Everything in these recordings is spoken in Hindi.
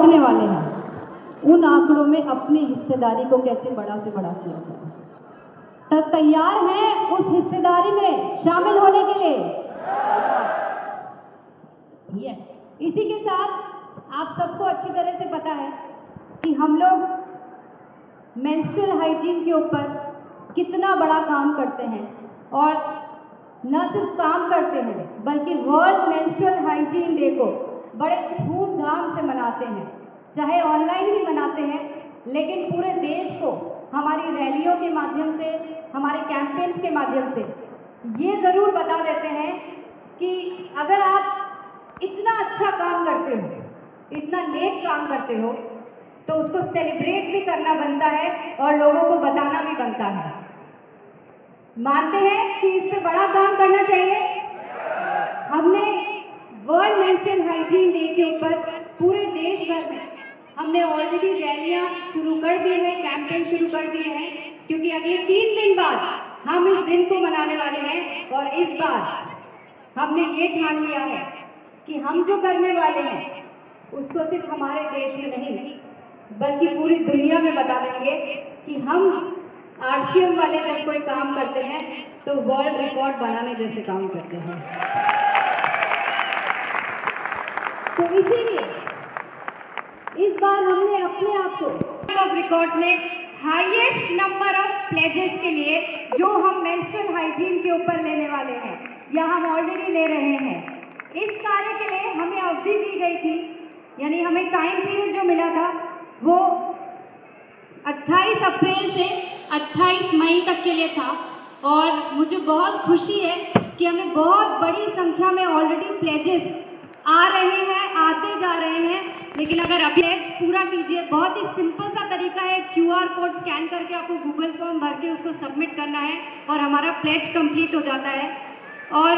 पहुंचने वाले हैं, उन आंकड़ों में अपनी हिस्सेदारी को कैसे बड़ा से बड़ा किया जाए। तो तैयार हैं उस हिस्सेदारी में शामिल होने के लिए? यस। इसी के साथ आप सबको अच्छी तरह से पता है कि हम लोग मेंस्ट्रुअल हाइजीन के ऊपर कितना बड़ा काम करते हैं, और न सिर्फ काम करते हैं बल्कि वर्ल्ड मेंस्ट्रुअल हाइजीन डे को बड़े धूमधाम से मनाते हैं। चाहे ऑनलाइन भी मनाते हैं, लेकिन पूरे देश को हमारी रैलियों के माध्यम से, हमारे कैंपेन्स के माध्यम से ये ज़रूर बता देते हैं कि अगर आप इतना अच्छा काम करते हो, इतना नेक काम करते हो, तो उसको सेलिब्रेट भी करना बनता है और लोगों को बताना भी बनता है। मानते हैं कि इस पे बड़ा काम करना चाहिए। हमने वर्ल्ड मेंस्ट्रुअल हाइजीन डे के ऊपर पूरे देश भर में हमने ऑलरेडी रैलियां शुरू कर दी है, कैंपेन शुरू कर दिए हैं, क्योंकि अगले 3 दिन बाद हम इस दिन को मनाने वाले हैं। और इस बार हमने ये ठान लिया है कि हम जो करने वाले हैं उसको सिर्फ हमारे देश में नहीं बल्कि पूरी दुनिया में बता देंगे कि हम आरसीएम वाले जब कोई काम करते हैं तो वर्ल्ड रिकॉर्ड बनाने जैसे काम करते हैं। तो इसीलिए इस बार हमने अपने आप को ऑफ रिकॉर्ड में हाईएस्ट नंबर ऑफ प्लेजेस के लिए जो हम मेंस्ट्रुअल हाइजीन के ऊपर लेने वाले हैं या हम ऑलरेडी ले रहे हैं, इस कार्य के लिए हमें अवधि दी गई थी, यानी हमें टाइम पीरियड जो मिला था वो 28 अप्रैल से 28 मई तक के लिए था। और मुझे बहुत खुशी है कि हमें बहुत बड़ी संख्या में ऑलरेडी प्लेजेस आ रहे हैं, आते जा रहे हैं। लेकिन अगर अभी पूरा कीजिए, बहुत ही सिंपल सा तरीका है, QR कोड स्कैन करके आपको गूगल फॉर्म भर के उसको सबमिट करना है और हमारा प्लेज कंप्लीट हो जाता है। और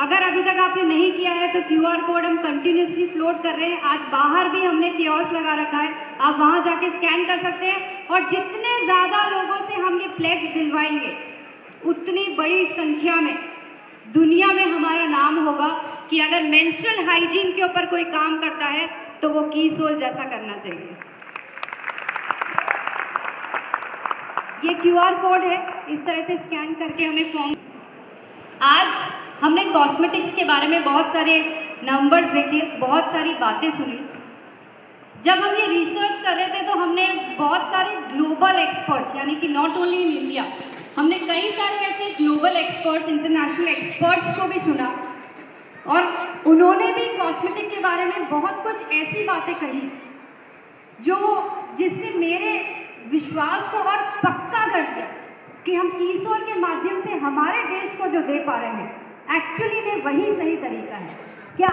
अगर अभी तक आपने नहीं किया है तो QR कोड हम कंटिन्यूसली फ्लोट कर रहे हैं। आज बाहर भी हमने कियोस्क लगा रखा है, आप वहाँ जाके स्कैन कर सकते हैं। और जितने ज़्यादा लोगों से हम ये प्लेज दिलवाएंगे, उतनी बड़ी संख्या में दुनिया में हमारा नाम होगा कि अगर मेंस्ट्रुअल हाइजीन के ऊपर कोई काम करता है तो वो कीसोल जैसा करना चाहिए। ये QR कोड है, इस तरह से स्कैन करके हमें फॉर्म। आज हमने कॉस्मेटिक्स के बारे में बहुत सारे नंबर्स देखे, बहुत सारी बातें सुनी। जब हम ये रिसर्च कर रहे थे तो हमने बहुत सारे ग्लोबल एक्सपर्ट, यानी कि नॉट ओनली इन इंडिया, हमने कई सारे ऐसे ग्लोबल एक्सपर्ट्स, इंटरनेशनल एक्सपर्ट्स को भी सुना और उन्होंने भी कॉस्मेटिक के बारे में बहुत कुछ ऐसी बातें कही जिसने मेरे विश्वास को और पक्का कर दिया कि हम कीसोल के माध्यम से हमारे देश को जो दे पा रहे हैं एक्चुअली में वही सही तरीका है। क्या